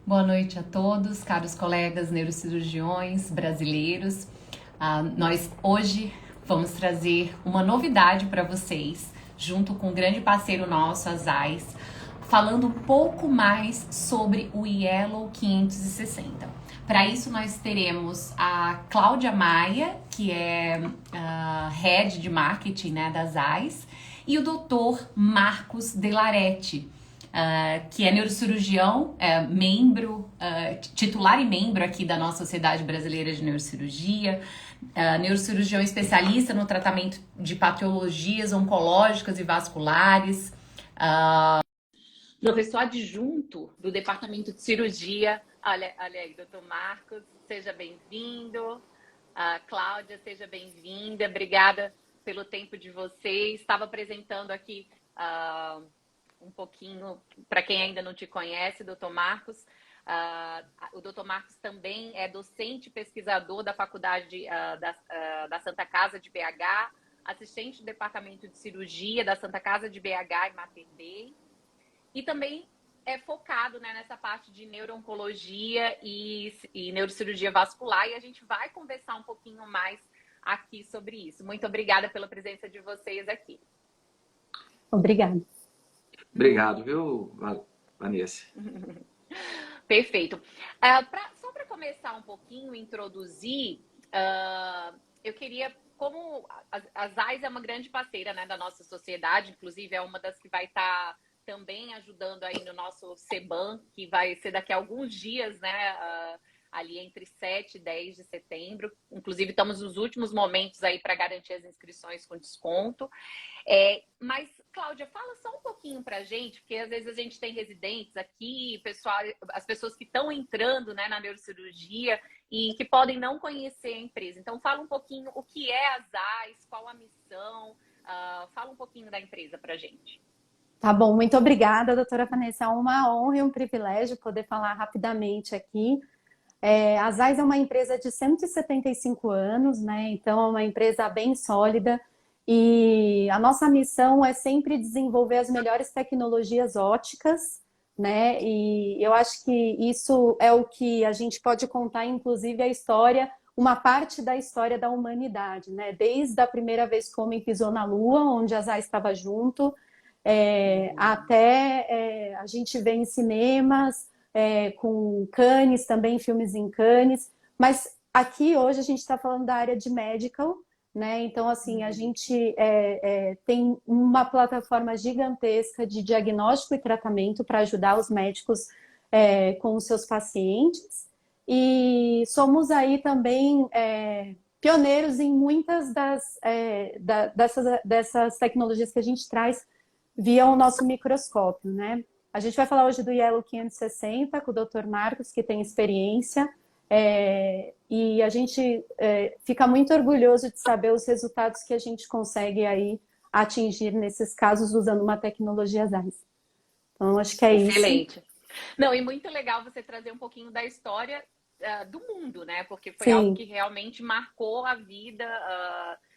Boa noite a todos, caros colegas neurocirurgiões brasileiros. Nós hoje vamos trazer uma novidade para vocês, junto com um grande parceiro nosso, a Zeiss, falando um pouco mais sobre o Yellow 560. Para isso, nós teremos a Cláudia Maia, que é Head de Marketing, né, da Zeiss, e o Dr. Marcos Delarete, que é neurocirurgião, membro, titular e membro aqui da nossa Sociedade Brasileira de Neurocirurgia, neurocirurgião especialista no tratamento de patologias oncológicas e vasculares, professor adjunto do Departamento de Cirurgia. Olha aí, doutor Marcos, seja bem-vindo. Cláudia, seja bem-vinda. Obrigada pelo tempo de vocês. Estava apresentando aqui um pouquinho, para quem ainda não te conhece, doutor Marcos. O doutor Marcos também é docente e pesquisador da Faculdade da Santa Casa de BH, assistente do Departamento de Cirurgia da Santa Casa de BH e Mater Dei, e também é focado, né, nessa parte de neuro-oncologia e neurocirurgia vascular, e a gente vai conversar um pouquinho mais aqui sobre isso. Muito obrigada pela presença de vocês aqui. Obrigada. Obrigado, viu, Vanessa? Perfeito. Só para começar um pouquinho, introduzir, eu queria, como a Zeiss é uma grande parceira, né, da nossa sociedade, inclusive é uma das que vai estar também ajudando aí no nosso CEBAM, que vai ser daqui a alguns dias, né, ali entre 7 e 10 de setembro. Inclusive, estamos nos últimos momentos aí para garantir as inscrições com desconto. Mas, Cláudia, fala só um pouquinho para a gente, porque às vezes a gente tem residentes aqui, pessoal, as pessoas que estão entrando, né, na neurocirurgia e que podem não conhecer a empresa. Então, fala um pouquinho o que é a Zeiss, qual a missão, fala um pouquinho da empresa para a gente. Tá bom, muito obrigada, doutora Vanessa. É uma honra e um privilégio poder falar rapidamente aqui. A Zeiss é uma empresa de 175 anos, né? Então é uma empresa bem sólida e a nossa missão é sempre desenvolver as melhores tecnologias óticas, né? E eu acho que isso é o que a gente pode contar, inclusive a história, uma parte da história da humanidade, né? Desde a primeira vez que o homem pisou na Lua, onde a Zeiss estava junto, até a gente vê em cinemas, com Cannes, também filmes em Cannes, mas aqui hoje a gente está falando da área de medical, né? Então, assim, a gente tem uma plataforma gigantesca de diagnóstico e tratamento para ajudar os médicos com os seus pacientes, e somos aí também pioneiros em muitas dessas tecnologias que a gente traz via o nosso microscópio, né? A gente vai falar hoje do Yellow 560 com o Dr. Marcos, que tem experiência, e a gente fica muito orgulhoso de saber os resultados que a gente consegue aí atingir nesses casos usando uma tecnologia Zeiss. Então, acho que é isso. Excelente. Não, e muito legal você trazer um pouquinho da história do mundo, né? Porque foi Sim. algo que realmente marcou a vida,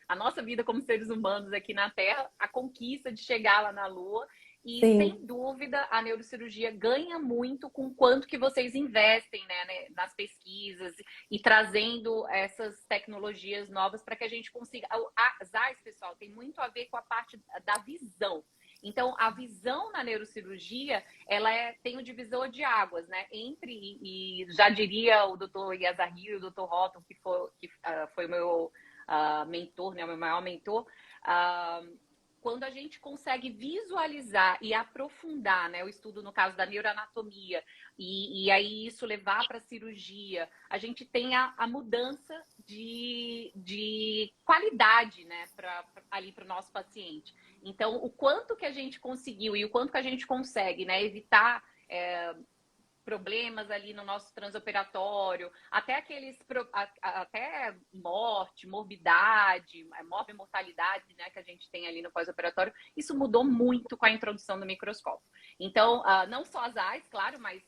a nossa vida como seres humanos aqui na Terra, a conquista de chegar lá na Lua. E, Sim. sem dúvida, a neurocirurgia ganha muito com quanto que vocês investem, né, nas pesquisas e trazendo essas tecnologias novas para que a gente consiga... A Zeiss, pessoal, tem muito a ver com a parte da visão. Então, a visão na neurocirurgia, ela tem o divisor de águas, né? E já diria o doutor Yazahir e o doutor Roton, que foi o meu mentor, né? O meu maior mentor, quando a gente consegue visualizar e aprofundar, né, o estudo, no caso da neuroanatomia, e aí isso levar para a cirurgia, a gente tem a mudança de qualidade, né, ali para o nosso paciente. Então, o quanto que a gente conseguiu e o quanto que a gente consegue, né, evitar problemas ali no nosso transoperatório, até até morte, morbidade, mortalidade, né, que a gente tem ali no pós-operatório, isso mudou muito com a introdução do microscópio. Então, não só as AIS, claro, mas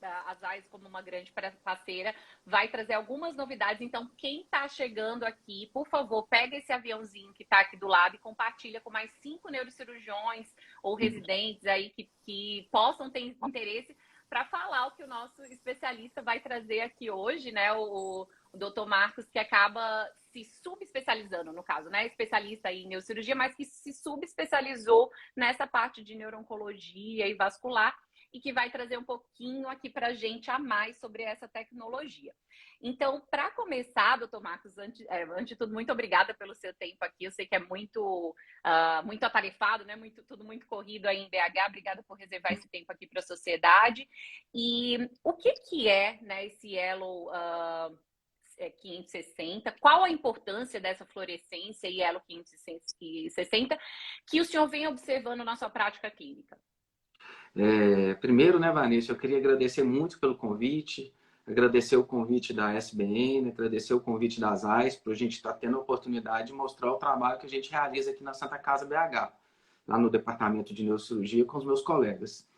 a Zeiss, como uma grande parceira, vai trazer algumas novidades. Então, quem está chegando aqui, por favor, pega esse aviãozinho que está aqui do lado e compartilha com mais 5 neurocirurgiões ou residentes aí que possam ter interesse para falar o que o nosso especialista vai trazer aqui hoje, né? O Dr. Marcos, que acaba se subespecializando, no caso, né? Especialista em neurocirurgia, mas que se subespecializou nessa parte de neuro-oncologia e vascular e que vai trazer um pouquinho aqui para a gente a mais sobre essa tecnologia. Então, para começar, doutor Marcos, antes de tudo, muito obrigada pelo seu tempo aqui. Eu sei que é muito atarefado, né? Tudo muito corrido aí em BH. Obrigada por reservar esse tempo aqui para a sociedade. E o que é, né, esse Elo 560? Qual a importância dessa fluorescência e Elo 560 que o senhor vem observando na sua prática clínica? Primeiro, né, Vanessa, eu queria agradecer muito pelo convite, agradecer o convite da SBN, agradecer o convite das AIS, para a gente estar tendo a oportunidade de mostrar o trabalho que a gente realiza aqui na Santa Casa BH, lá no Departamento de Neurocirurgia, com os meus colegas.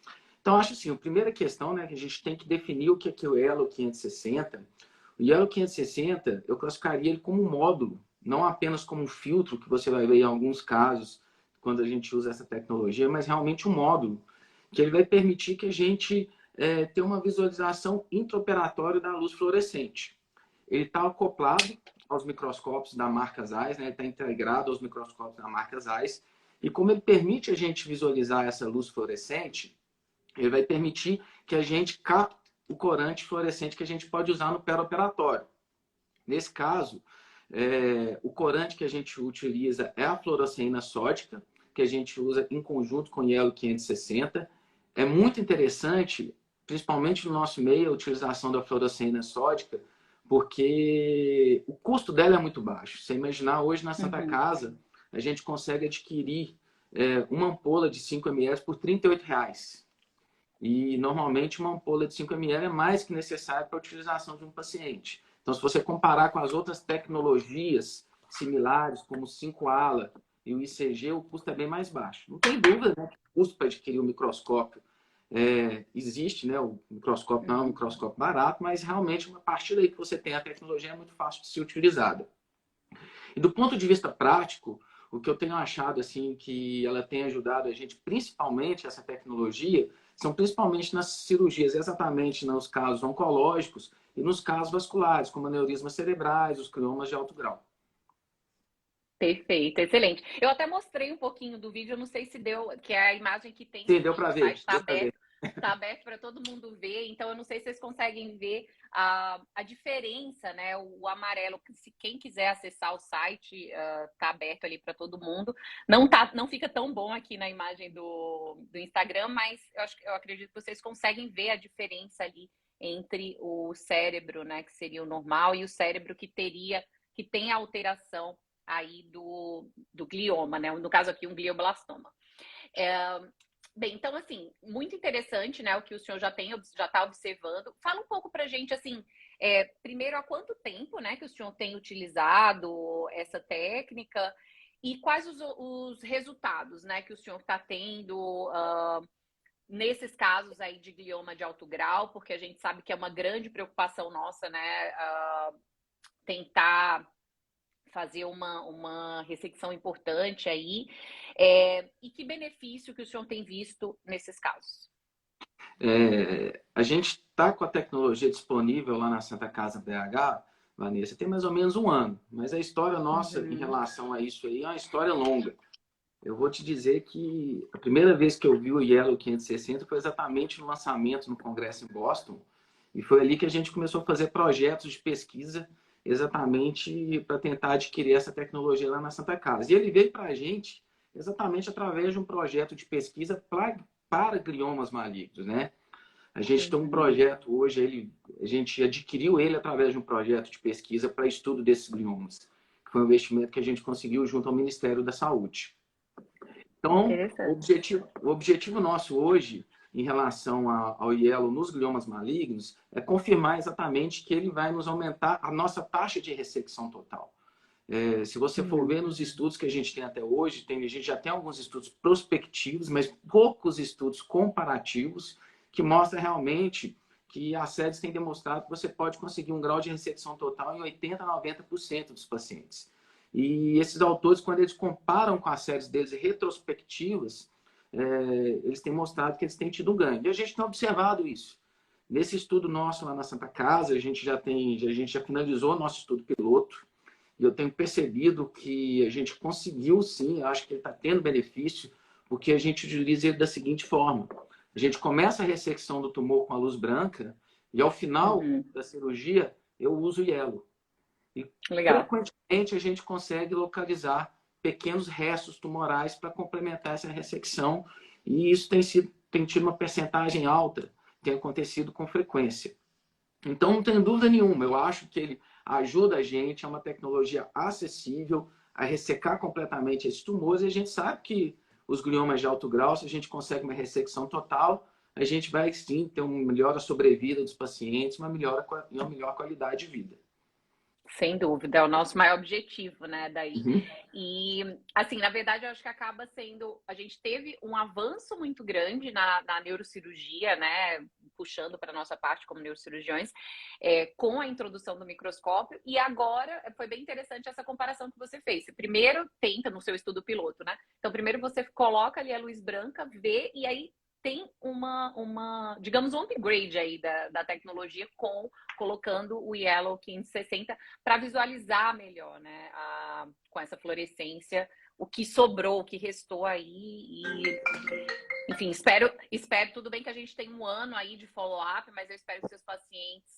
Então, acho assim, a primeira questão, né, que a gente tem que definir o que é o Elo 560. O Elo 560, eu classificaria ele como um módulo, não apenas como um filtro, que você vai ver em alguns casos, quando a gente usa essa tecnologia, mas realmente um módulo, que ele vai permitir que a gente tenha uma visualização intraoperatória da luz fluorescente. Ele está acoplado aos microscópios da marca Zeiss, né? Ele está integrado aos microscópios da marca Zeiss, e como ele permite a gente visualizar essa luz fluorescente, ele vai permitir que a gente capte o corante fluorescente que a gente pode usar no perioperatório. Nesse caso, o corante que a gente utiliza é a fluoresceína sódica, que a gente usa em conjunto com o Elo 560. É muito interessante, principalmente no nosso meio, a utilização da fluoresceína sódica, porque o custo dela é muito baixo. Você imaginar, hoje na Santa Casa, a gente consegue adquirir uma ampola de 5 ml por R$ 38,00. E, normalmente, uma ampola de 5 ml é mais que necessária para a utilização de um paciente. Então, se você comparar com as outras tecnologias similares, como o 5-ALA e o ICG, o custo é bem mais baixo. Não tem dúvida, né, que o custo para adquirir um microscópio existe, né? O microscópio não é um microscópio barato, mas realmente, a partir daí que você tem a tecnologia, é muito fácil de ser utilizada. E do ponto de vista prático, o que eu tenho achado assim que ela tem ajudado a gente, principalmente essa tecnologia, são principalmente nas cirurgias, exatamente nos casos oncológicos e nos casos vasculares, como aneurismas cerebrais, os gliomas de alto grau. Perfeito, excelente. Eu até mostrei um pouquinho do vídeo, eu não sei se deu, que é a imagem que tem. Sim, deu para ver. Está aberto para todo mundo ver, então eu não sei se vocês conseguem ver a diferença, né? O amarelo, se quem quiser acessar o site, está aberto ali para todo mundo. Não fica tão bom aqui na imagem do Instagram, mas eu acredito que vocês conseguem ver a diferença ali entre o cérebro, né, que seria o normal, e o cérebro que tem a alteração aí do glioma, né? No caso aqui, um glioblastoma. Bem, então, assim, muito interessante, né, o que o senhor já está observando. Fala um pouco pra gente, assim, primeiro, há quanto tempo, né, que o senhor tem utilizado essa técnica e quais os resultados, né, que o senhor está tendo nesses casos aí de glioma de alto grau, porque a gente sabe que é uma grande preocupação nossa, né, tentar fazer uma ressecção importante aí. E que benefício que o senhor tem visto nesses casos? A gente está com a tecnologia disponível lá na Santa Casa BH, Vanessa, tem mais ou menos um ano. Mas a história nossa em relação a isso aí é uma história longa. Eu vou te dizer que a primeira vez que eu vi o Elo 560 foi exatamente no lançamento no Congresso em Boston. E foi ali que a gente começou a fazer projetos de pesquisa exatamente para tentar adquirir essa tecnologia lá na Santa Casa. E ele veio para a gente exatamente através de um projeto de pesquisa para gliomas malignos, né? A gente tem um projeto hoje, a gente adquiriu ele através de um projeto de pesquisa para estudo desses gliomas, que foi um investimento que a gente conseguiu junto ao Ministério da Saúde. Então, o objetivo nosso hoje, em relação ao Elo nos gliomas malignos, é confirmar exatamente que ele vai nos aumentar a nossa taxa de ressecção total. Se você for ver nos estudos que a gente tem até hoje, a gente já tem alguns estudos prospectivos, mas poucos estudos comparativos, que mostram realmente que as séries têm demonstrado que você pode conseguir um grau de ressecção total em 80% a 90% dos pacientes. E esses autores, quando eles comparam com as séries deles retrospectivas, eles têm mostrado que eles têm tido um ganho. E a gente tem observado isso. Nesse estudo nosso lá na Santa Casa, a gente já finalizou nosso estudo piloto, e eu tenho percebido que a gente conseguiu sim, acho que ele está tendo benefício, porque a gente utiliza ele da seguinte forma: a gente começa a ressecção do tumor com a luz branca, e ao final da cirurgia eu uso o hielo. E Legal. frequentemente a gente consegue localizar pequenos restos tumorais para complementar essa ressecção, e isso tem tido uma percentagem alta, tem acontecido com frequência. Então, não tem dúvida nenhuma, eu acho que ele ajuda a gente, é uma tecnologia acessível a ressecar completamente esses tumores, e a gente sabe que os gliomas de alto grau, se a gente consegue uma ressecção total, a gente vai sim ter uma melhora sobrevida dos pacientes, uma melhor qualidade de vida. Sem dúvida, é o nosso maior objetivo, né, daí. Uhum. E, assim, na verdade, eu acho que acaba sendo... A gente teve um avanço muito grande na neurocirurgia, né, puxando para a nossa parte como neurocirurgiões, com a introdução do microscópio. E agora, foi bem interessante essa comparação que você fez. Você primeiro tenta no seu estudo piloto, né? Então, primeiro você coloca ali a luz branca, vê, e aí tem digamos, um upgrade aí da tecnologia colocando o Yellow 560 para visualizar melhor, né, com essa fluorescência, o que sobrou, o que restou aí. E, enfim, espero, tudo bem que a gente tem um ano aí de follow-up, mas eu espero que seus pacientes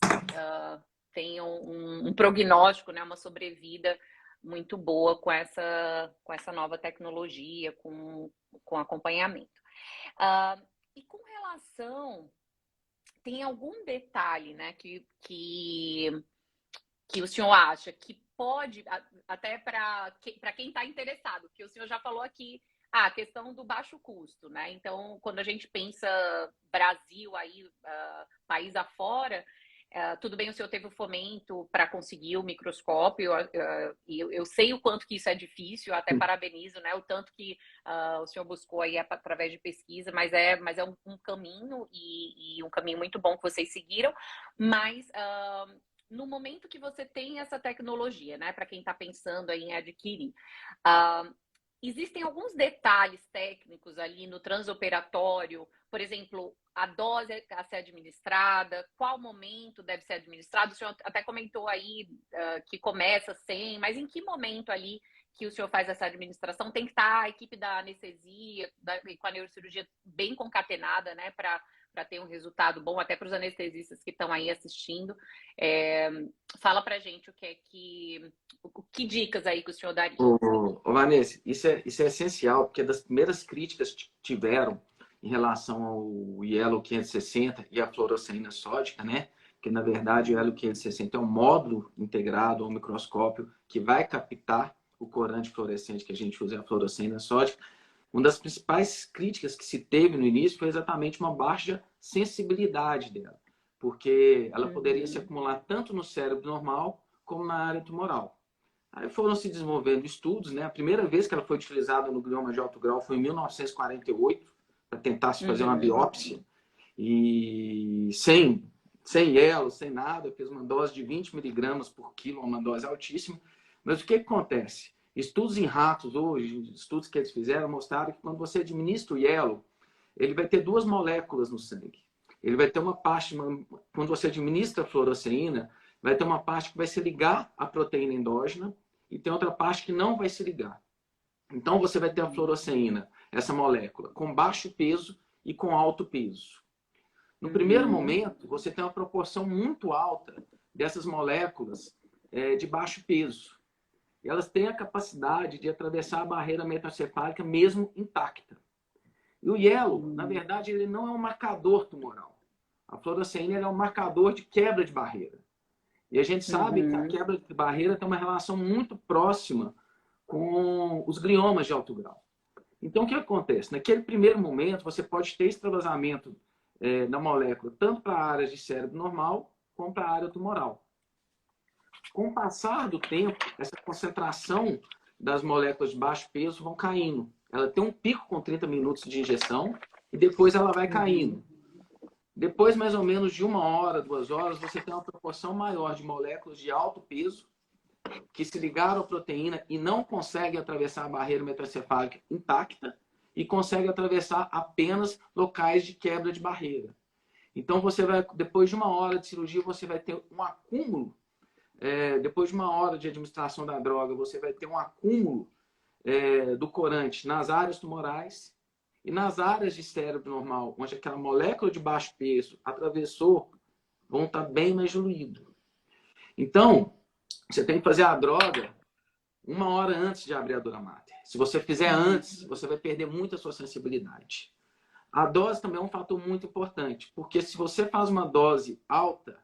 tenham um prognóstico, né, uma sobrevida muito boa com essa nova tecnologia, com acompanhamento. E com relação, tem algum detalhe, né, que o senhor acha que pode, até para quem está interessado, que o senhor já falou aqui, a questão do baixo custo, né? Então, quando a gente pensa Brasil aí, país afora, tudo bem, o senhor teve o fomento para conseguir o microscópio, e eu sei o quanto que isso é difícil, até parabenizo, né, o tanto que o senhor buscou aí através de pesquisa, mas é um caminho, e um caminho muito bom que vocês seguiram, mas no momento que você tem essa tecnologia, né, para quem está pensando aí em adquirir, existem alguns detalhes técnicos ali no transoperatório, por exemplo, a dose a ser administrada, qual momento deve ser administrado? O senhor até comentou aí que começa sem, mas em que momento ali que o senhor faz essa administração? Tem que estar a equipe da anestesia, com a neurocirurgia bem concatenada, né, para ter um resultado bom, até para os anestesistas que estão aí assistindo. Fala pra gente que dicas aí que o senhor daria. Vanessa, isso é essencial, porque das primeiras críticas que tiveram em relação ao Yellow 560 e a fluoresceína sódica, né? Que na verdade o Yellow 560 é um módulo integrado ao microscópio que vai captar o corante fluorescente que a gente usa, a fluoresceína sódica. Uma das principais críticas que se teve no início foi exatamente uma baixa sensibilidade dela, porque ela poderia se acumular tanto no cérebro normal como na área tumoral. Aí foram se desenvolvendo estudos, né? A primeira vez que ela foi utilizada no glioma de alto grau foi em 1948, para tentar se fazer uma biópsia, e sem hielo, sem nada, fez uma dose de 20 miligramas por quilo, uma dose altíssima. Mas o que acontece? Estudos em ratos hoje, estudos que eles fizeram, mostraram que quando você administra o hielo, ele vai ter duas moléculas no sangue. Ele vai ter uma parte, quando você administra a fluoresceína, vai ter uma parte que vai se ligar à proteína endógena e tem outra parte que não vai se ligar. Então você vai ter a fluoresceína, essa molécula, com baixo peso e com alto peso. No primeiro momento, você tem uma proporção muito alta dessas moléculas de baixo peso. E elas têm a capacidade de atravessar a barreira metancefálica mesmo intacta. E o Yellow, na verdade, ele não é um marcador tumoral. A fluoresceína é um marcador de quebra de barreira. E a gente sabe que a quebra de barreira tem uma relação muito próxima com os gliomas de alto grau. Então, o que acontece? Naquele primeiro momento, você pode ter extravasamento da molécula, tanto para áreas de cérebro normal, como para a área tumoral. Com o passar do tempo, essa concentração das moléculas de baixo peso vão caindo. Ela tem um pico com 30 minutos de injeção e depois ela vai caindo. Depois, mais ou menos de 1 hora, 2 horas, você tem uma proporção maior de moléculas de alto peso que se ligaram à proteína e não conseguem atravessar a barreira metancefálica intacta e conseguem atravessar apenas locais de quebra de barreira. Então, você vai, depois de 1 hora de cirurgia, você vai ter um acúmulo. Depois de 1 hora de administração da droga, você vai ter um acúmulo do corante nas áreas tumorais e nas áreas de cérebro normal, onde aquela molécula de baixo peso atravessou, vão estar bem mais diluídos. Então, você tem que fazer a droga 1 hora antes de abrir a dura mater. Se você fizer antes, você vai perder muito a sua sensibilidade. A dose também é um fator muito importante, porque se você faz uma dose alta,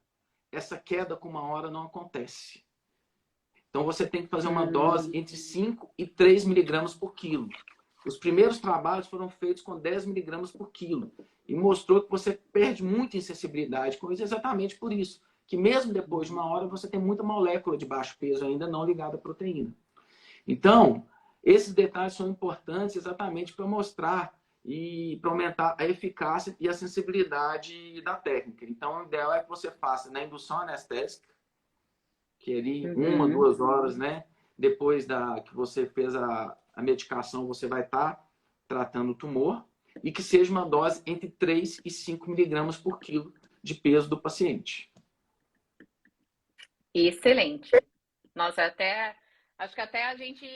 essa queda com 1 hora não acontece. Então, você tem que fazer uma dose entre 5 e 3 miligramas por quilo. Os primeiros trabalhos foram feitos com 10 miligramas por quilo e mostrou que você perde muita insensibilidade com isso, exatamente por isso, que mesmo depois de 1 hora, você tem muita molécula de baixo peso ainda não ligada à proteína. Então, esses detalhes são importantes exatamente para mostrar e para aumentar a eficácia e a sensibilidade da técnica. Então, o ideal é que você faça na indução anestésica, que é ali 1, 2 horas, né? Depois que você fez a medicação, você vai estar tratando o tumor, e que seja uma dose entre 3 e 5 miligramas por quilo de peso do paciente. Excelente. Nossa, acho que até a gente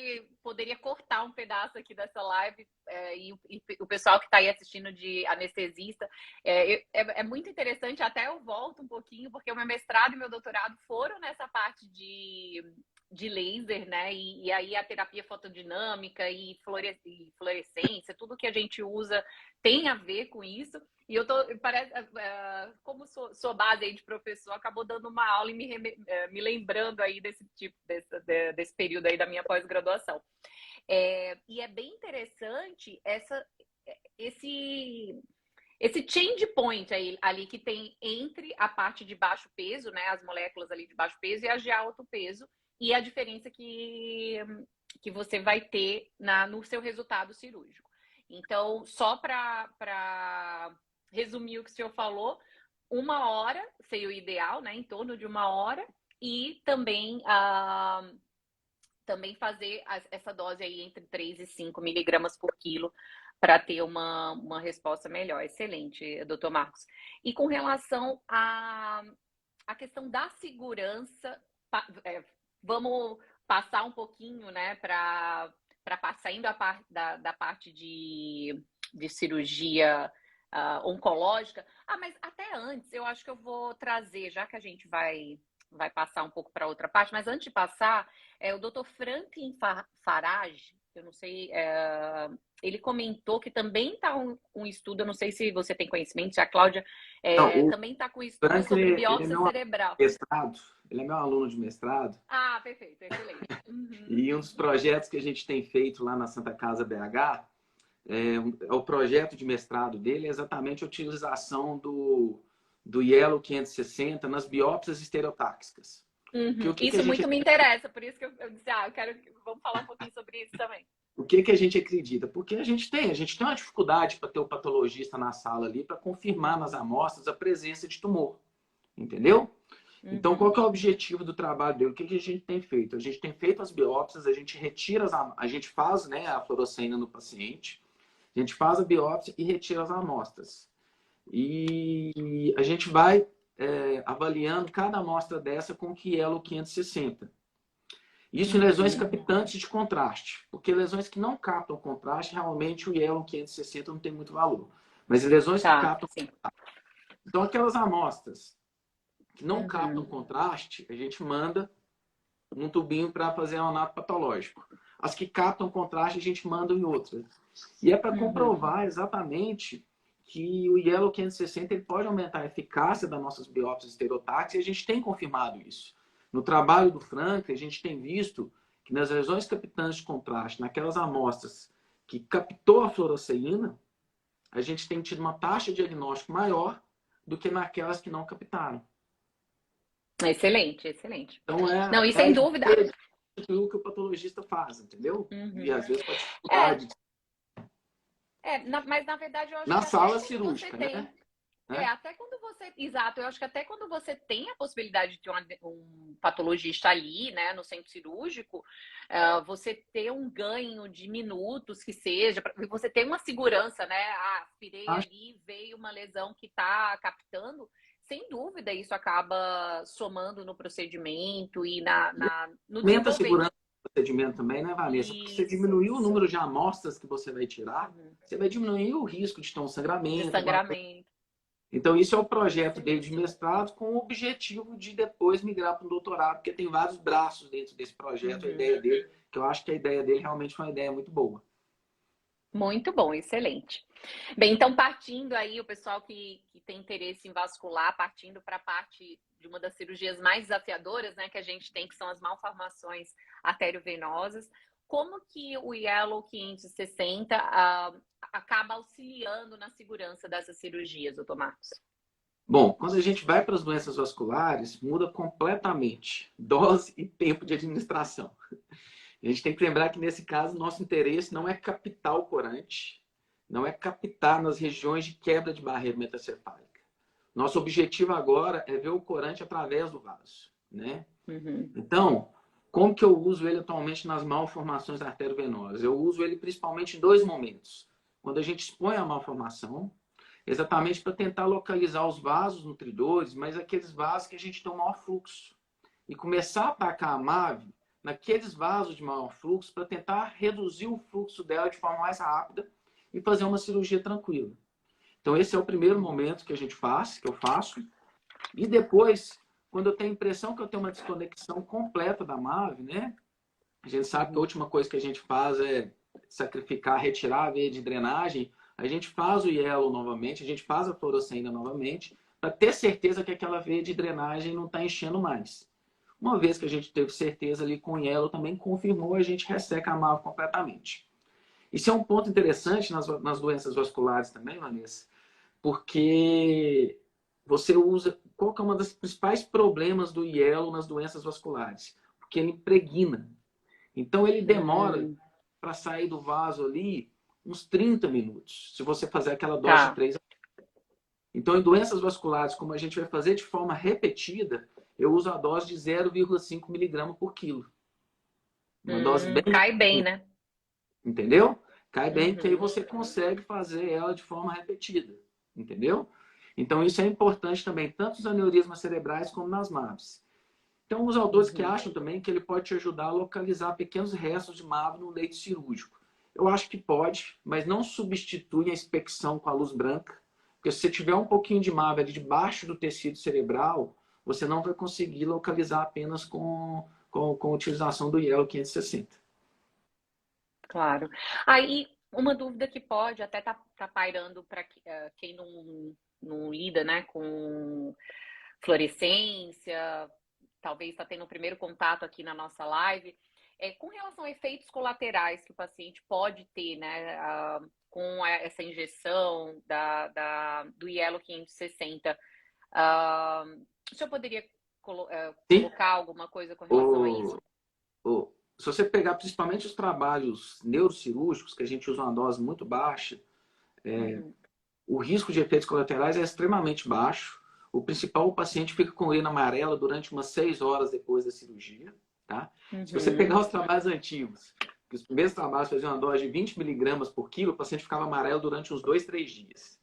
poderia cortar um pedaço aqui dessa live e o pessoal que está aí assistindo de anestesista. É muito interessante, até eu volto um pouquinho, porque o meu mestrado e meu doutorado foram nessa parte de laser, né? E aí a terapia fotodinâmica e fluorescência, tudo que a gente usa tem a ver com isso. E eu como sou base aí de professor, acabou dando uma aula e me lembrando aí desse período aí da minha pós-graduação. E é bem interessante esse change point ali que tem entre a parte de baixo peso, né, as moléculas ali de baixo peso, e as de alto peso, e a diferença que você vai ter no seu resultado cirúrgico. Então, só para resumir o que o senhor falou, 1 hora seria o ideal, né? Em torno de 1 hora, e também fazer essa dose aí entre 3 e 5 miligramas por quilo para ter uma resposta melhor. Excelente, doutor Marcos. E com relação à questão da segurança, vamos passar um pouquinho, né, para saindo da parte de cirurgia oncológica. Mas até antes, eu acho que eu vou trazer, já que a gente vai passar um pouco para outra parte, mas antes de passar, o Dr. Franklin Farage, eu não sei, ele comentou que também está um estudo, eu não sei se você tem conhecimento, se a Cláudia também está com estudo Franklin, sobre biópsia cerebral. Ele é meu aluno de mestrado. Perfeito, excelente. E um dos projetos que a gente tem feito lá na Santa Casa BH, o projeto de mestrado dele é exatamente a utilização do Yellow 560 nas biópsias estereotáxicas. Isso muito me interessa, por isso que eu disse, vamos falar um pouquinho sobre isso também. O que a gente acredita? Porque a gente tem uma dificuldade para ter o patologista na sala ali para confirmar nas amostras a presença de tumor. Entendeu? Então, qual que é o objetivo do trabalho dele? O que a gente tem feito? A gente tem feito as biópsias, a gente retira a gente faz, né, a fluorescência no paciente, a gente faz a biópsia e retira as amostras. E a gente vai avaliando cada amostra dessa com o Yellow 560. Isso em lesões captantes de contraste, porque lesões que não captam contraste, realmente o Yellow 560 não tem muito valor. Mas em lesões que captam contraste. Então, aquelas amostras que não captam contraste, a gente manda um tubinho para fazer um anato patológico. As que captam contraste, a gente manda em outra. E é para comprovar exatamente que o Yellow 560 ele pode aumentar a eficácia das nossas biópsias estereotáxicas, e a gente tem confirmado isso. No trabalho do Franklin, a gente tem visto que nas lesões captantes de contraste, naquelas amostras que captou a fluoresceína, a gente tem tido uma taxa de diagnóstico maior do que naquelas que não captaram. Excelente, excelente. Então, não, e sem dúvida. O que o patologista faz, entendeu? E às vezes pode dificuldade. Mas na verdade eu acho na que sala cirúrgica, né? Até quando você... Exato, eu acho que até quando você tem a possibilidade de ter um patologista ali, né, no centro cirúrgico, você ter um ganho de minutos que seja, você ter uma segurança, né? Ah, aspirei ali, veio uma lesão que está captando, sem dúvida isso acaba somando no procedimento e no Aumenta a desenvolvimento. segurança do procedimento também, né, Vanessa? Porque você diminuir o número de amostras que você vai tirar, você vai diminuir o risco de ter um sangramento. De sangramento. Então, isso é o projeto dele de mestrado com o objetivo de depois migrar para o doutorado, porque tem vários braços dentro desse projeto, a ideia dele, que eu acho que a ideia dele realmente foi uma ideia muito boa. Muito bom, excelente. Bem, então partindo aí, o pessoal que tem interesse em vascular, partindo para a parte de uma das cirurgias mais desafiadoras, né, que a gente tem, que são as malformações arteriovenosas, como que o Yellow 560 acaba auxiliando na segurança dessas cirurgias, doutor Marcos? Bom, quando a gente vai para as doenças vasculares, muda completamente dose e tempo de administração. A gente tem que lembrar que, nesse caso, nosso interesse não é captar o corante, não é captar nas regiões de quebra de barreira metacefálica. Nosso objetivo agora é ver o corante através do vaso, né? Então, como que eu uso ele atualmente nas malformações arteriovenosas? Eu uso ele principalmente em dois momentos. Quando a gente expõe a malformação, exatamente para tentar localizar os vasos nutridores, mas aqueles vasos que a gente tem um maior fluxo. E começar a atacar a MAV naqueles vasos de maior fluxo para tentar reduzir o fluxo dela de forma mais rápida e fazer uma cirurgia tranquila. Então, esse é o primeiro momento que a gente faz, que eu faço. E depois, quando eu tenho a impressão que eu tenho uma desconexão completa da MAV, né? A gente sabe que a última coisa que a gente faz é sacrificar, retirar a veia de drenagem. A gente faz o Yellow novamente, a gente faz a fluoresceína novamente, para ter certeza que aquela veia de drenagem não está enchendo mais. Uma vez que a gente teve certeza ali com o Yellow, também confirmou, a gente resseca a MAV completamente. Isso é um ponto interessante nas doenças vasculares também, Vanessa, porque você usa... Qual que é uma dos principais problemas do Yellow nas doenças vasculares? Porque ele impregna. Então, ele demora para sair do vaso ali uns 30 minutos, se você fazer aquela dose de 3 a 4. Então, em doenças vasculares, como a gente vai fazer de forma repetida, eu uso a dose de 0,5 miligrama por quilo. Uma dose bem... Cai bem, né? Entendeu? Cai bem, porque aí você consegue fazer ela de forma repetida. Entendeu? Então, isso é importante também, tanto nos aneurismas cerebrais como nas MAVs. Então, os autores que acham também que ele pode te ajudar a localizar pequenos restos de MAV no leito cirúrgico. Eu acho que pode, mas não substitui a inspecção com a luz branca. Porque se você tiver um pouquinho de MAV ali debaixo do tecido cerebral, você não vai conseguir localizar apenas com a utilização do Yellow 560. Claro. Aí, uma dúvida que pode até tá pairando para quem não lida, né, com fluorescência, talvez está tendo o primeiro contato aqui na nossa live, com relação a efeitos colaterais que o paciente pode ter, né, com essa injeção do Yellow 560. O senhor poderia colocar alguma coisa com relação a isso? Se você pegar principalmente os trabalhos neurocirúrgicos, que a gente usa uma dose muito baixa, o risco de efeitos colaterais é extremamente baixo. O principal, o paciente fica com urina amarela durante umas 6 horas depois da cirurgia. Tá? Se você pegar os trabalhos antigos, que os primeiros trabalhos faziam uma dose de 20 miligramas por quilo, o paciente ficava amarelo durante uns 2, 3 dias.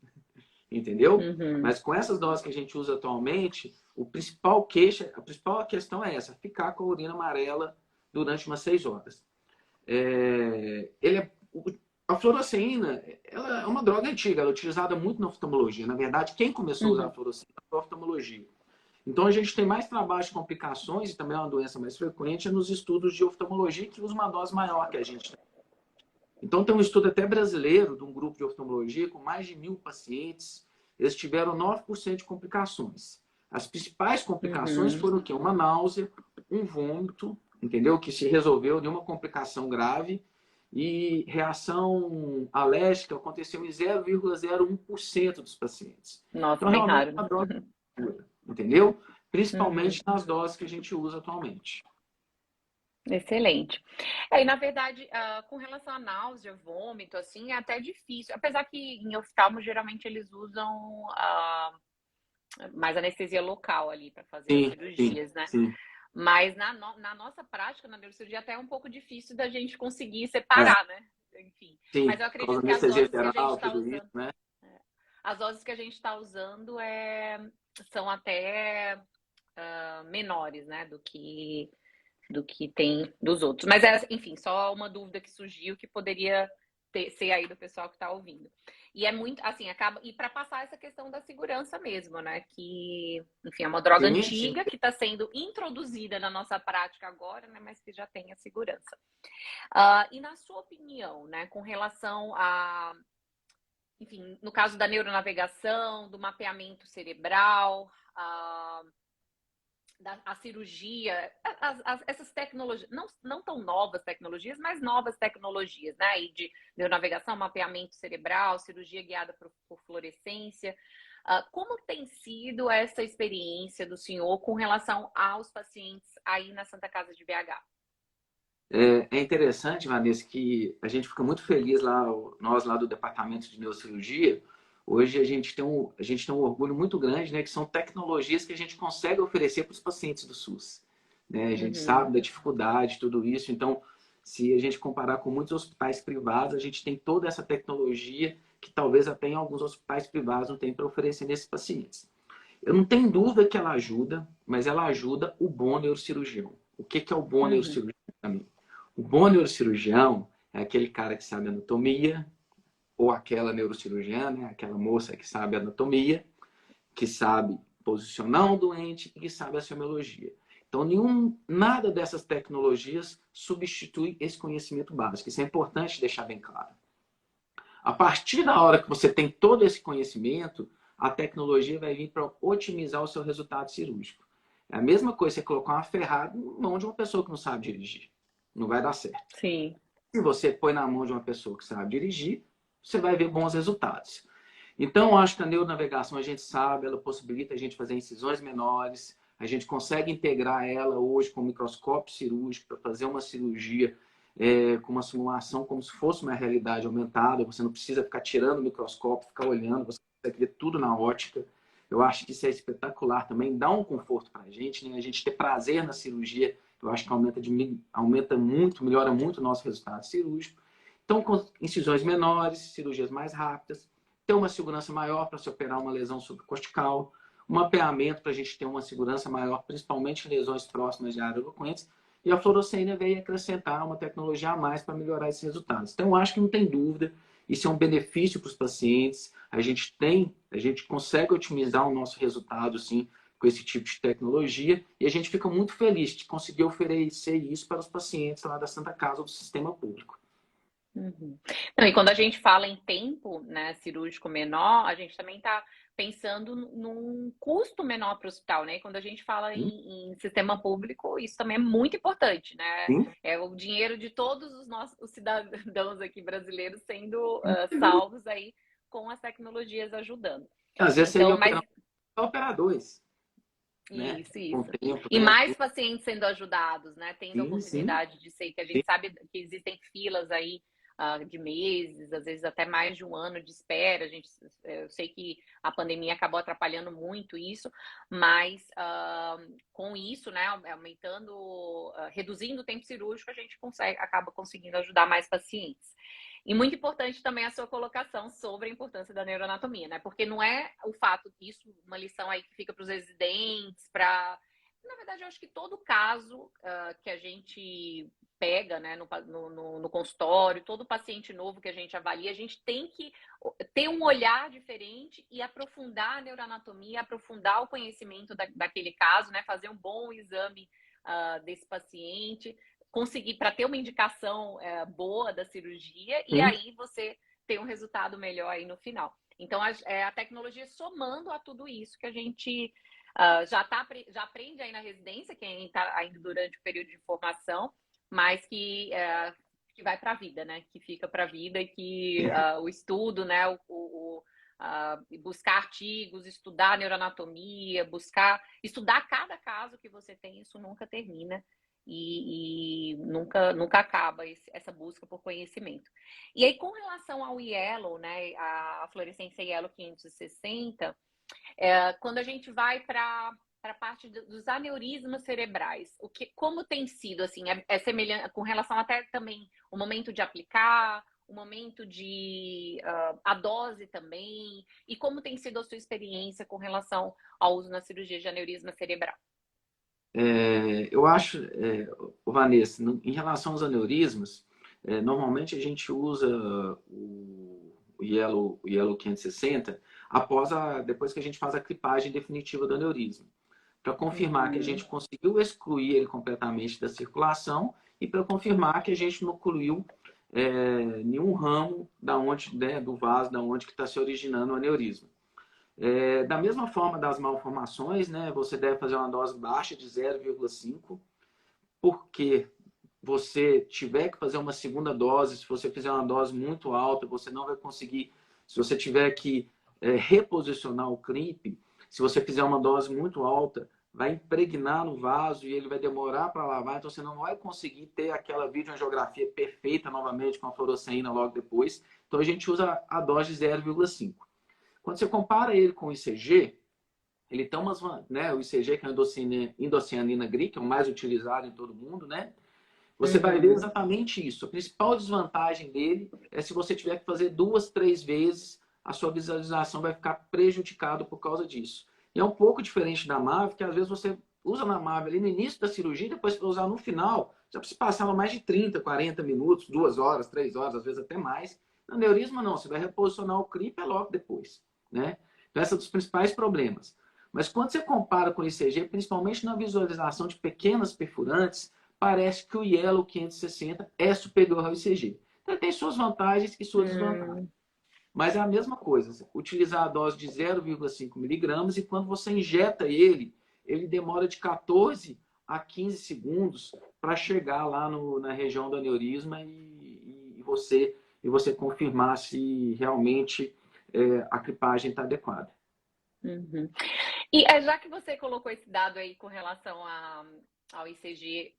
Entendeu? Mas com essas doses que a gente usa atualmente, a principal questão é essa, ficar com a urina amarela durante umas 6 horas. A fluoresceína, ela é uma droga antiga, ela é utilizada muito na oftalmologia. Na verdade, quem começou a usar a fluoresceína foi a oftalmologia. Então, a gente tem mais trabalho de complicações, e também é uma doença mais frequente, nos estudos de oftalmologia, que usa uma dose maior que a gente tem. Então, tem um estudo até brasileiro, de um grupo de oftalmologia, com mais de 1.000 pacientes. Eles tiveram 9% de complicações. As principais complicações foram o quê? Uma náusea, um vômito, entendeu? Que se resolveu de uma complicação grave, e reação alérgica aconteceu em 0,01% dos pacientes. Nossa, então, bem raro. Uma droga pura, entendeu? Principalmente nas doses que a gente usa atualmente. Excelente. E na verdade, com relação a náusea, vômito, assim, é até difícil. Apesar que em oftalmo, geralmente, eles usam mais anestesia local ali para fazer as cirurgias, né? Sim. Mas na nossa prática, na neurocirurgia, até é um pouco difícil da gente conseguir separar, né? Enfim. Sim, Mas eu acredito que as anestesia doses que a gente geral, está tudo usando, isso, né? as doses que a gente está usando são até menores, né? Do que tem dos outros. Mas, enfim, só uma dúvida que surgiu que poderia ser aí do pessoal que está ouvindo. E é muito, assim, acaba. E para passar essa questão da segurança mesmo, né? Que, enfim, é uma droga Sim, antiga que está sendo introduzida na nossa prática agora, né? Mas que já tem a segurança. E na sua opinião, né, com relação a, enfim, no caso da neuronavegação, do mapeamento cerebral, a cirurgia, essas tecnologias, não tão novas tecnologias, mas novas tecnologias, né? E de neuronavegação, mapeamento cerebral, cirurgia guiada por fluorescência. Como tem sido essa experiência do senhor com relação aos pacientes aí na Santa Casa de BH? É interessante, Vanessa, que a gente fica muito feliz lá, nós lá do Departamento de Neurocirurgia. Hoje a gente tem um orgulho muito grande, né, que são tecnologias que a gente consegue oferecer para os pacientes do SUS. Né? A gente sabe da dificuldade, tudo isso. Então, se a gente comparar com muitos hospitais privados, a gente tem toda essa tecnologia que talvez até em alguns hospitais privados não tem para oferecer nesses pacientes. Eu não tenho dúvida que ela ajuda, mas ela ajuda o bom neurocirurgião. O que é o bom neurocirurgião para mim? O bom neurocirurgião é aquele cara que sabe anatomia, ou aquela neurocirurgiã, né? Aquela moça que sabe anatomia, que sabe posicionar um doente e que sabe a semiologia. Então, nada dessas tecnologias substitui esse conhecimento básico. Isso é importante deixar bem claro. A partir da hora que você tem todo esse conhecimento, a tecnologia vai vir para otimizar o seu resultado cirúrgico. É a mesma coisa você colocar uma ferrada na mão de uma pessoa que não sabe dirigir. Não vai dar certo. Sim. Se você põe na mão de uma pessoa que sabe dirigir, você vai ver bons resultados. Então, eu acho que a neuronavegação, a gente sabe, ela possibilita a gente fazer incisões menores, a gente consegue integrar ela hoje com microscópio cirúrgico para fazer uma cirurgia com uma simulação como se fosse uma realidade aumentada. Você não precisa ficar tirando o microscópio, ficar olhando, você consegue ver tudo na ótica. Eu acho que isso é espetacular também, dá um conforto para a gente, né? A gente ter prazer na cirurgia, eu acho que aumenta muito, melhora muito o nosso resultado cirúrgico. Então, com incisões menores, cirurgias mais rápidas, ter uma segurança maior para se operar uma lesão subcortical, um mapeamento para a gente ter uma segurança maior, principalmente em lesões próximas de áreas eloquentes, e a fluorescência veio acrescentar uma tecnologia a mais para melhorar esses resultados. Então, eu acho que não tem dúvida, isso é um benefício para os pacientes, a gente consegue otimizar o nosso resultado, sim, com esse tipo de tecnologia, e a gente fica muito feliz de conseguir oferecer isso para os pacientes lá da Santa Casa do Sistema Público. Não, e quando a gente fala em tempo, né, cirúrgico menor, a gente também está pensando num custo menor para o hospital, né? E quando a gente fala em sistema público, isso também é muito importante, né? Sim. É o dinheiro de todos os cidadãos aqui brasileiros sendo salvos aí com as tecnologias ajudando. Às vezes então, seria operadores. Né? Isso. Tempo, E né? mais pacientes sendo ajudados, né? Tendo a Sim, oportunidade de ser, que a gente sabe que existem filas aí de meses, às vezes até mais de um ano de espera. Eu sei que a pandemia acabou atrapalhando muito isso, mas com isso, né, aumentando, reduzindo o tempo cirúrgico, a gente acaba conseguindo ajudar mais pacientes. E muito importante também a sua colocação sobre a importância da neuroanatomia, né? Porque não é o fato disso, uma lição aí que fica para os residentes, na verdade, eu acho que todo caso que a gente pega, né, no consultório, todo paciente novo que a gente avalia, a gente tem que ter um olhar diferente e aprofundar a neuroanatomia, aprofundar o conhecimento daquele caso, né? Fazer um bom exame desse paciente, conseguir para ter uma indicação boa da cirurgia e aí você ter um resultado melhor aí no final. Então, a tecnologia somando a tudo isso que a gente já aprende aí na residência, quem está ainda durante o período de formação, mas que vai para a vida, né? Que fica para a vida e que o estudo, né? Buscar artigos, estudar neuroanatomia, estudar cada caso que você tem, isso nunca termina. E nunca acaba essa busca por conhecimento. E aí, com relação ao Yellow, né, a fluorescência Yellow 560, quando a gente vai para para a parte dos aneurismas cerebrais. Como tem sido, assim, é semelhante com relação até também o momento de aplicar, o momento de a dose também, e como tem sido a sua experiência com relação ao uso na cirurgia de aneurisma cerebral? Eu acho, Vanessa, em relação aos aneurismas, normalmente a gente usa o Yellow 560 depois que a gente faz a clipagem definitiva do aneurisma, para confirmar que a gente conseguiu excluir ele completamente da circulação e para confirmar que a gente não ocluiu nenhum ramo né, do vaso da onde que está se originando o aneurisma. Da mesma forma das malformações, né, você deve fazer uma dose baixa de 0,5, porque você tiver que fazer uma segunda dose, se você fizer uma dose muito alta, você não vai conseguir. Se você tiver que reposicionar o clipe, se você fizer uma dose muito alta, vai impregnar no vaso e ele vai demorar para lavar, então você não vai conseguir ter aquela videoangiografia perfeita novamente com a fluoresceína logo depois. Então a gente usa a dose de 0,5. Quando você compara ele com o ICG, ele tem umas, né, o ICG, que é a indocianina GRI, que é o mais utilizado em todo mundo, né? Você vai ver exatamente isso. A principal desvantagem dele é se você tiver que fazer 2, 3 vezes, a sua visualização vai ficar prejudicada por causa disso. E é um pouco diferente da MAV, que às vezes você usa na MAV ali no início da cirurgia, depois para usar no final, já precisa passar mais de 30, 40 minutos, 2 horas, 3 horas, às vezes até mais. No aneurisma não, você vai reposicionar o clipe logo depois, né? Então, esse é um dos principais problemas. Mas quando você compara com o ICG, principalmente na visualização de pequenas perfurantes, parece que o Yellow 560 é superior ao ICG. Então, ele tem suas vantagens e suas desvantagens. Mas é a mesma coisa, utilizar a dose de 0,5 miligramas e quando você injeta ele, ele demora de 14 a 15 segundos para chegar lá na região do aneurisma e você confirmar se realmente a clipagem está adequada. E já que você colocou esse dado aí com relação ao ICG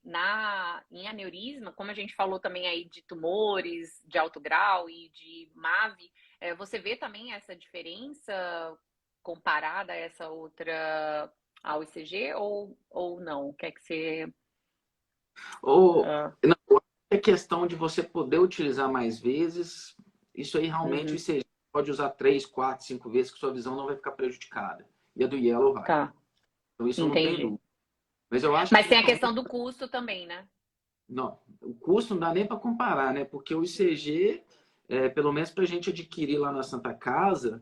em aneurisma, como a gente falou também aí de tumores de alto grau e de MAVE, você vê também essa diferença comparada a essa outra ao ICG ou não? O que é que você... Não, é questão de você poder utilizar mais vezes. Isso aí realmente o ICG pode usar 3, 4, 5 vezes que sua visão não vai ficar prejudicada. E a do Yellow vai. Tá. Então isso eu não tenho dúvida. Mas eu acho Mas tem a questão do custo também, né? Não, o custo não dá nem para comparar, né? Porque o ICG, pelo menos para a gente adquirir lá na Santa Casa,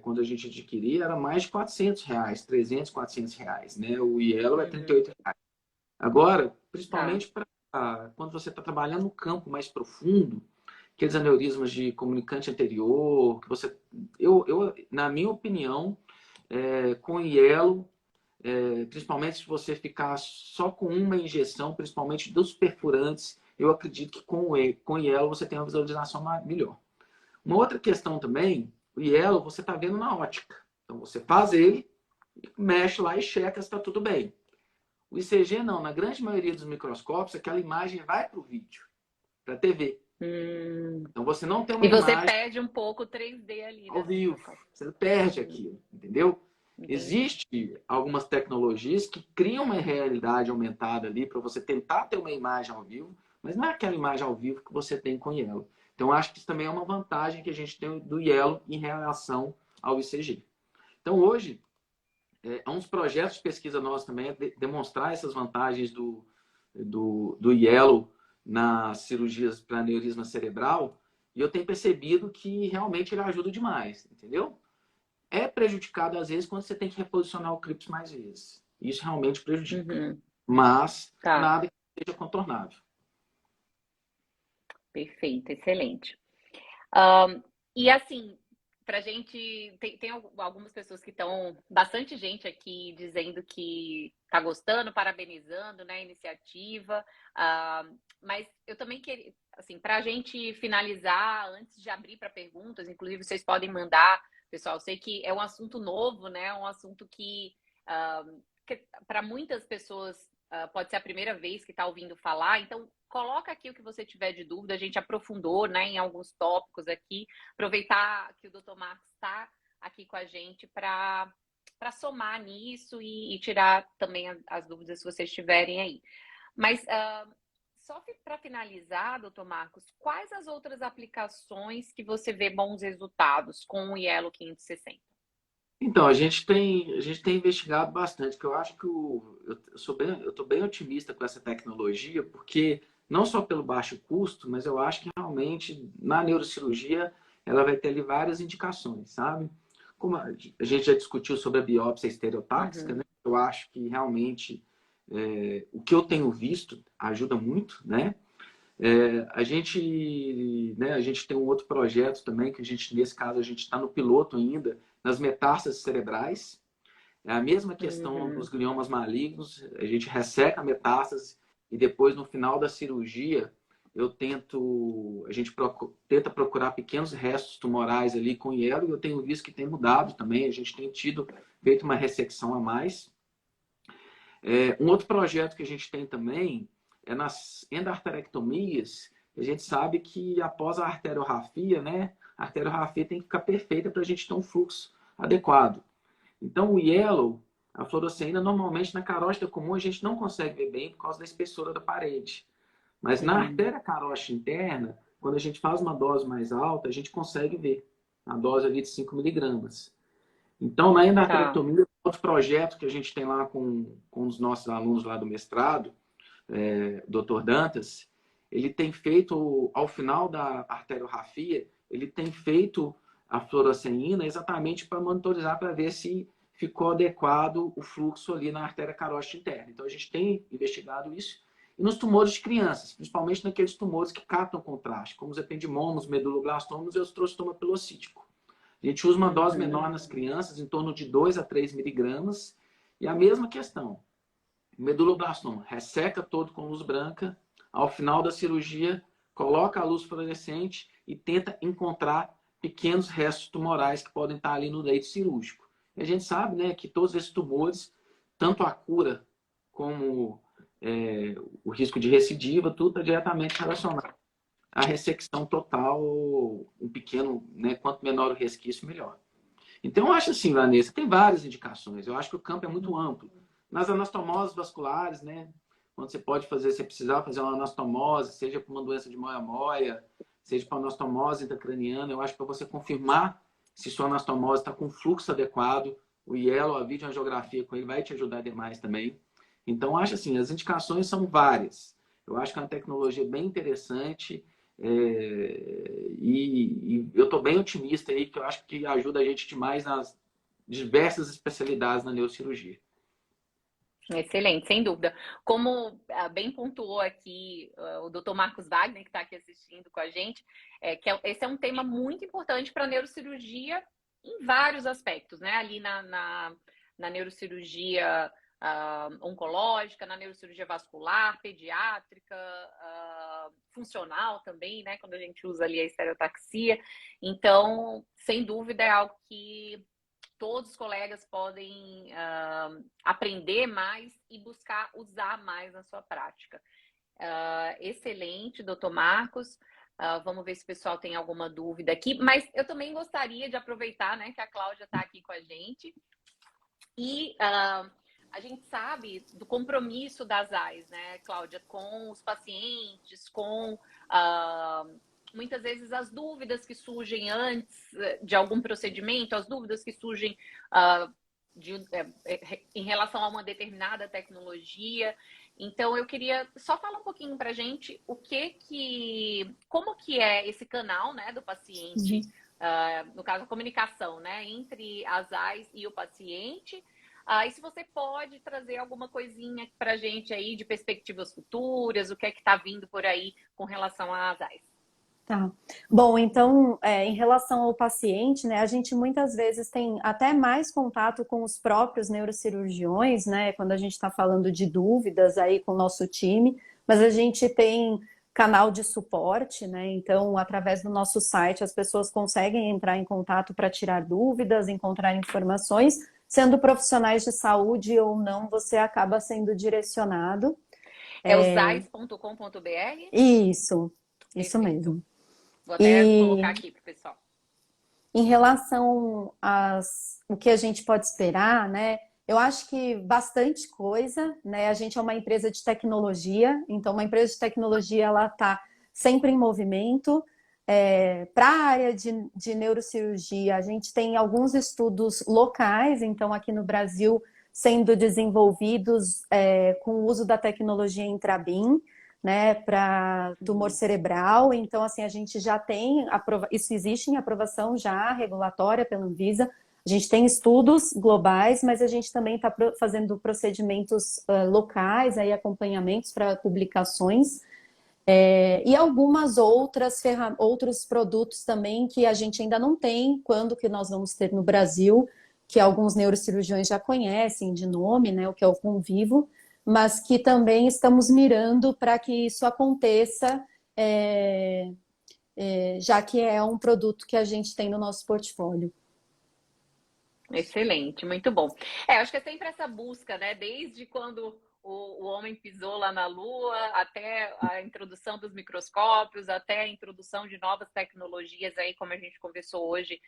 quando a gente adquiria, era mais de R$400, 300, R$400, né? O Yellow é R$38. Agora, principalmente quando você está trabalhando no campo mais profundo, aqueles aneurismas de comunicante anterior, que você, na minha opinião, com o Yellow, principalmente se você ficar só com uma injeção, principalmente dos perfurantes, eu acredito que com o Yellow você tem uma visualização melhor. Uma outra questão também, o Yellow você está vendo na ótica. Então você faz ele, mexe lá e checa se está tudo bem. O ICG não, na grande maioria dos microscópios, aquela imagem vai para o vídeo, para a TV. Então você não tem uma imagem... E você perde um pouco o 3D ali, né? Ao vivo. Você perde aquilo, entendeu? Entendi. Existem algumas tecnologias que criam uma realidade aumentada ali para você tentar ter uma imagem ao vivo, mas não é aquela imagem ao vivo que você tem com o Yellow. Então, acho que isso também é uma vantagem que a gente tem do Yellow em relação ao ICG. Então, hoje, há uns projetos de pesquisa nossos também demonstrar essas vantagens do Yellow nas cirurgias para aneurisma cerebral, e eu tenho percebido que realmente ele ajuda demais, entendeu? É prejudicado às vezes quando você tem que reposicionar o clipe mais vezes. Isso realmente prejudica. Mas nada que seja contornável. Perfeito, excelente. E assim, pra gente, tem algumas pessoas que estão, bastante gente aqui dizendo que tá gostando, parabenizando, né, a iniciativa. Mas eu também queria, assim, pra gente finalizar, antes de abrir para perguntas, inclusive vocês podem mandar. Pessoal, eu sei que é um assunto novo, né? Um assunto que para muitas pessoas pode ser a primeira vez que está ouvindo falar. Então, coloca aqui o que você tiver de dúvida. A gente aprofundou, né, em alguns tópicos aqui. Aproveitar que o Dr. Marcos está aqui com a gente para somar nisso e tirar também as dúvidas que vocês tiverem aí. Mas só para finalizar, doutor Marcos, quais as outras aplicações que você vê bons resultados com o Yellow 560? Então, a gente tem investigado bastante, que eu acho que eu estou bem otimista com essa tecnologia, porque não só pelo baixo custo, mas eu acho que realmente na neurocirurgia ela vai ter ali várias indicações, sabe? Como a gente já discutiu sobre a biópsia estereotáxica, né? Eu acho que realmente o que eu tenho visto ajuda muito, né? A gente tem um outro projeto também, que nesse caso, a gente está no piloto ainda, nas metástases cerebrais. É a mesma questão dos gliomas malignos, a gente resseca a metástase e depois, no final da cirurgia, a gente tenta procurar pequenos restos tumorais ali com hielo, e eu tenho visto que tem mudado também, a gente tem feito uma ressecção a mais. Um outro projeto que a gente tem também é nas endarterectomias. A gente sabe que após a arteriorrafia, né, a arteriorrafia tem que ficar perfeita para a gente ter um fluxo adequado. Então, o Yellow, a fluoresceína, normalmente na carótida comum a gente não consegue ver bem por causa da espessura da parede. Mas na artéria carótida interna, quando a gente faz uma dose mais alta, a gente consegue ver a dose ali de 5 miligramas. Então, na endarterectomia, outro projeto que a gente tem lá com os nossos alunos lá do mestrado, Dr. Dantas, ele tem feito, ao final da arteriorrafia, ele tem feito a fluoresceína exatamente para monitorizar, para ver se ficou adequado o fluxo ali na artéria carótida interna. Então, a gente tem investigado isso. E nos tumores de crianças, principalmente naqueles tumores que captam contraste, como os ependimomos, meduloblastomos e o ostrocitoma pilocítico. A gente usa uma dose menor nas crianças, em torno de 2 a 3 miligramas, e a mesma questão. Meduloblastoma, resseca todo com luz branca, ao final da cirurgia, coloca a luz fluorescente e tenta encontrar pequenos restos tumorais que podem estar ali no leito cirúrgico. E a gente sabe, né, que todos esses tumores, tanto a cura como o risco de recidiva, tudo está diretamente relacionado à ressecção total, um pequeno, né, quanto menor o resquício, melhor. Então, eu acho assim, Vanessa, tem várias indicações. Eu acho que o campo é muito amplo. Nas anastomoses vasculares, né, quando você precisar fazer uma anastomose, seja para uma doença de moia-moia, seja para uma anastomose intracraniana, eu acho que para você confirmar se sua anastomose está com fluxo adequado, o Yellow, a videoangiografia com ele vai te ajudar demais também. Então, acho assim, as indicações são várias. Eu acho que é uma tecnologia bem interessante e eu estou bem otimista aí, que eu acho que ajuda a gente demais nas diversas especialidades na neurocirurgia. Excelente, sem dúvida. Como bem pontuou aqui o Dr. Marcos Wagner, que está aqui assistindo com a gente, esse é um tema muito importante para a neurocirurgia em vários aspectos, né? Ali na neurocirurgia oncológica, na neurocirurgia vascular, pediátrica, funcional também, né? Quando a gente usa ali a estereotaxia. Então, sem dúvida, é algo que todos os colegas podem aprender mais e buscar usar mais na sua prática. Excelente, doutor Marcos. Vamos ver se o pessoal tem alguma dúvida aqui. Mas eu também gostaria de aproveitar, né, que a Cláudia está aqui com a gente. E a gente sabe do compromisso das AIS, né, Cláudia, com os pacientes, com muitas vezes as dúvidas que surgem antes de algum procedimento, as dúvidas que surgem em relação a uma determinada tecnologia. Então, eu queria só falar um pouquinho para a gente como que é esse canal, né, do paciente, no caso, a comunicação, né, entre as AIS e o paciente. E se você pode trazer alguma coisinha para a gente aí de perspectivas futuras, o que é que está vindo por aí com relação às AIS. Tá. Bom, então, em relação ao paciente, né, a gente muitas vezes tem até mais contato com os próprios neurocirurgiões, né, quando a gente está falando de dúvidas aí com o nosso time, mas a gente tem canal de suporte, né, então, através do nosso site, as pessoas conseguem entrar em contato para tirar dúvidas, encontrar informações, sendo profissionais de saúde ou não, você acaba sendo direcionado. É o zais.com.br? Isso mesmo. Vou até colocar aqui para o pessoal. Em relação o que a gente pode esperar, né? Eu acho que bastante coisa, né? A gente é uma empresa de tecnologia, então uma empresa de tecnologia ela está sempre em movimento. Para a área de neurocirurgia, a gente tem alguns estudos locais, então aqui no Brasil sendo desenvolvidos com o uso da tecnologia Intrabim, né, para tumor cerebral. Então, assim, a gente já tem, isso existe em aprovação já regulatória pela Anvisa. A gente tem estudos globais, mas a gente também está fazendo procedimentos locais, aí acompanhamentos para publicações. E algumas outros produtos também que a gente ainda não tem, quando que nós vamos ter no Brasil, que alguns neurocirurgiões já conhecem de nome, né, o que é o Convivo, mas que também estamos mirando para que isso aconteça, já que é um produto que a gente tem no nosso portfólio. Excelente, muito bom. Acho que é sempre essa busca, né? Desde quando o homem pisou lá na Lua, até a introdução dos microscópios, até a introdução de novas tecnologias aí, como a gente conversou hoje,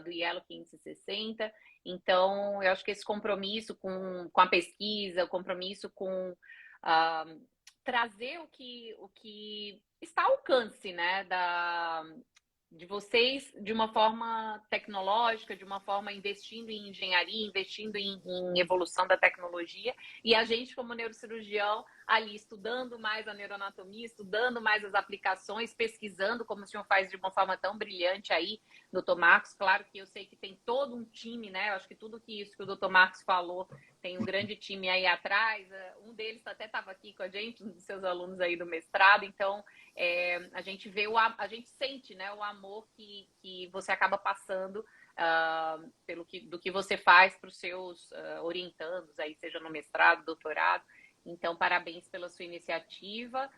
do Yellow 560. Então, eu acho que esse compromisso com a pesquisa, o compromisso com trazer o que está ao alcance, né, de vocês de uma forma tecnológica, de uma forma investindo em engenharia, investindo em evolução da tecnologia, e a gente, como neurocirurgião, ali estudando mais a neuroanatomia, estudando mais as aplicações, pesquisando, como o senhor faz de uma forma tão brilhante aí, doutor Marcos. Claro que eu sei que tem todo um time, né? Eu acho que tudo isso que o doutor Marcos falou, tem um grande time aí atrás. Um deles até estava aqui com a gente, um dos seus alunos aí do mestrado. Então, a gente vê, a gente sente, né, o amor que você acaba passando do que você faz para os seus orientandos, aí, seja no mestrado, doutorado. Então, parabéns pela sua iniciativa.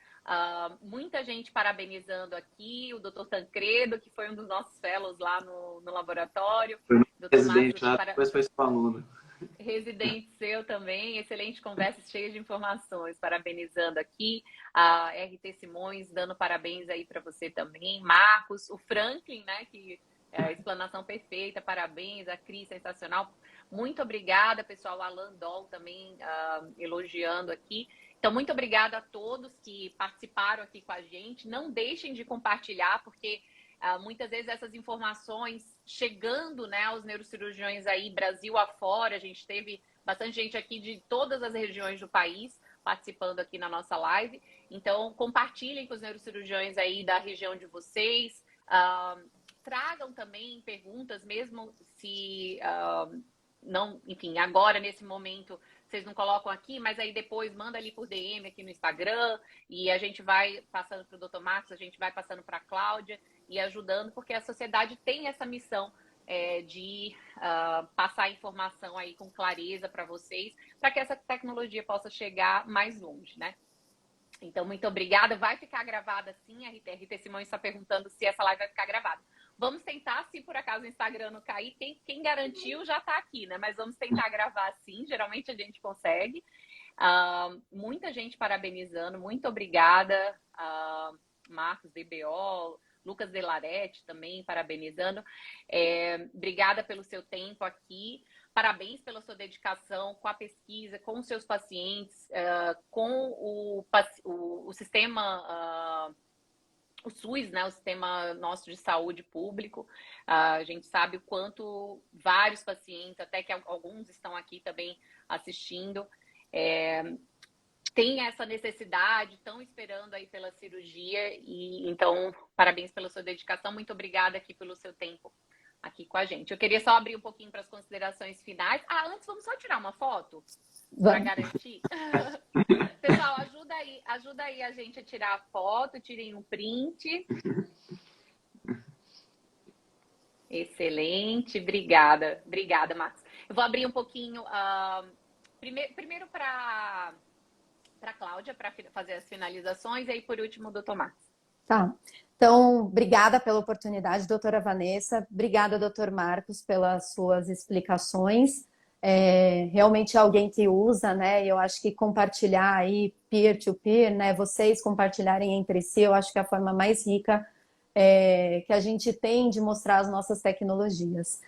Muita gente parabenizando aqui, o doutor Tancredo, que foi um dos nossos fellows lá no laboratório. Foi residente lá, depois foi seu aluno. Residente seu também, excelente conversa, cheia de informações, parabenizando aqui. A RT Simões dando parabéns aí para você também. Marcos, o Franklin, né, que é a explanação perfeita, parabéns. A Cris, sensacional. Muito obrigada, pessoal. Alan Doll também elogiando aqui. Então, muito obrigada a todos que participaram aqui com a gente. Não deixem de compartilhar, porque muitas vezes essas informações chegando, né, aos neurocirurgiões aí, Brasil afora, a gente teve bastante gente aqui de todas as regiões do país participando aqui na nossa live. Então, compartilhem com os neurocirurgiões aí da região de vocês. Tragam também perguntas, mesmo se não, enfim, agora, nesse momento, vocês não colocam aqui, mas aí depois manda ali por DM aqui no Instagram, e a gente vai passando para o Dr. Marcos, a gente vai passando para a Cláudia e ajudando, porque a sociedade tem essa missão de passar informação aí com clareza para vocês, para que essa tecnologia possa chegar mais longe, né? Então, muito obrigada. Vai ficar gravada sim, a RT Simões está perguntando se essa live vai ficar gravada. Vamos tentar, se por acaso o Instagram não cair, quem garantiu já está aqui, né? Mas vamos tentar gravar sim, geralmente a gente consegue. Muita gente parabenizando, muito obrigada. Marcos DBO, Lucas Delarete também parabenizando. Obrigada pelo seu tempo aqui. Parabéns pela sua dedicação com a pesquisa, com os seus pacientes, com o sistema... o SUS, né, o sistema nosso de saúde público. A gente sabe o quanto vários pacientes, até que alguns estão aqui também assistindo, tem essa necessidade, estão esperando aí pela cirurgia, e então, parabéns pela sua dedicação, muito obrigada aqui pelo seu tempo aqui com a gente. Eu queria só abrir um pouquinho para as considerações finais. Antes, vamos só tirar uma foto para garantir. Pessoal, ajuda aí a gente a tirar a foto, tirem um print. Excelente, obrigada, Marcos. Eu vou abrir um pouquinho, primeiro para a Cláudia, para fazer as finalizações, e aí por último o doutor Marcos. Tá. Então, obrigada pela oportunidade, doutora Vanessa. Obrigada, doutor Marcos, pelas suas explicações. Realmente é alguém que usa, né? Eu acho que compartilhar aí peer-to-peer, né? Vocês compartilharem entre si, eu acho que é a forma mais rica que a gente tem de mostrar as nossas tecnologias.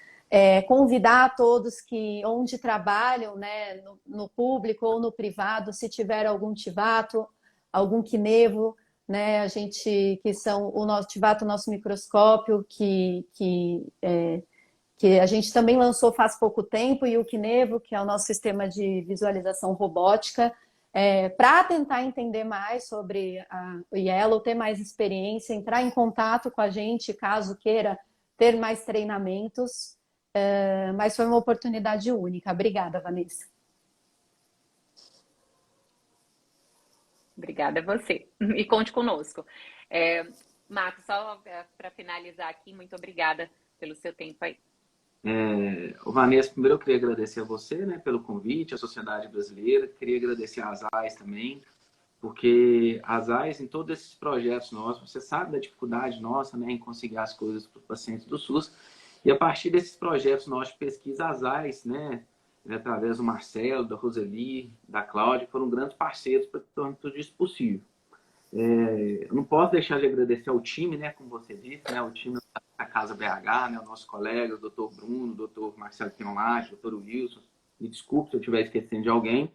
Convidar todos que, onde trabalham, né, no público ou no privado, se tiver algum Tivato, algum Kinevo, né, a gente, que são o nosso Tivato, o nosso microscópio, que a gente também lançou faz pouco tempo, e o Kinevo, que é o nosso sistema de visualização robótica, para tentar entender mais sobre o Yellow, ter mais experiência, entrar em contato com a gente, caso queira ter mais treinamentos. Mas foi uma oportunidade única. Obrigada, Vanessa. Obrigada a você. E conte conosco. Marcos, só para finalizar aqui, muito obrigada pelo seu tempo aí. Vanessa, primeiro eu queria agradecer a você, né, pelo convite, a Sociedade Brasileira. Queria agradecer a ASAIS também, porque a ASAIS, em todos esses projetos nossos, você sabe da dificuldade nossa, né, em conseguir as coisas para os pacientes do SUS. E a partir desses projetos nossos de pesquisa, a ASAIS, né, através do Marcelo, da Roseli, da Cláudia, foram grandes parceiros para tornar tudo isso possível. Eu não posso deixar de agradecer ao time, né, como você disse, né, o time da Casa BH, né, o nosso colega, o Dr. Bruno, o Dr. Marcelo Pinolati, o Dr. Wilson, me desculpe se eu estiver esquecendo de alguém,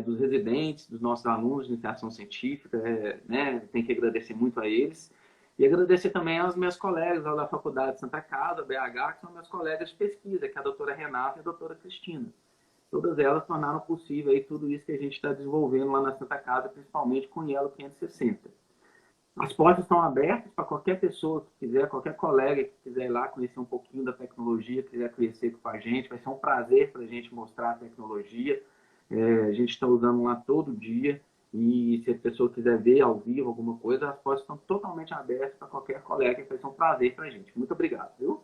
dos residentes, dos nossos alunos de iniciação científica, né, tem que agradecer muito a eles. E agradecer também aos meus colegas lá da Faculdade de Santa Casa, BH, que são meus colegas de pesquisa, que é a doutora Renata e a doutora Cristina. Todas elas tornaram possível aí tudo isso que a gente está desenvolvendo lá na Santa Casa, principalmente com o Yellow 560. As portas estão abertas para qualquer pessoa que quiser, qualquer colega que quiser ir lá conhecer um pouquinho da tecnologia, quiser conhecer com a gente. Vai ser um prazer para a gente mostrar a tecnologia. A gente está usando lá todo dia. E se a pessoa quiser ver ao vivo alguma coisa, as portas estão totalmente abertas para qualquer colega. Vai ser um prazer para a gente. Muito obrigado, viu?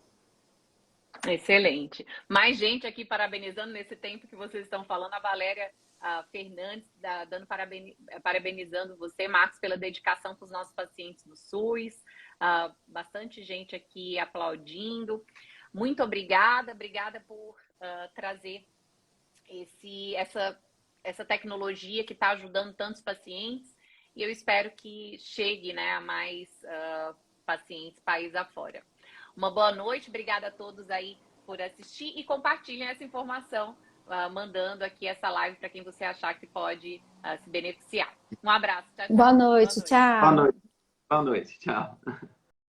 Excelente. Mais gente aqui parabenizando nesse tempo que vocês estão falando. A Valéria Fernandes parabenizando você, Marcos, pela dedicação com os nossos pacientes do SUS. Bastante gente aqui aplaudindo. Muito obrigada. Obrigada por trazer essa tecnologia que está ajudando tantos pacientes. E eu espero que chegue, né, a mais pacientes país afora. Uma boa noite, obrigada a todos aí por assistir e compartilhem essa informação, mandando aqui essa live para quem você achar que pode se beneficiar. Um abraço, tchau, tchau. Boa noite, tchau. Boa noite, tchau.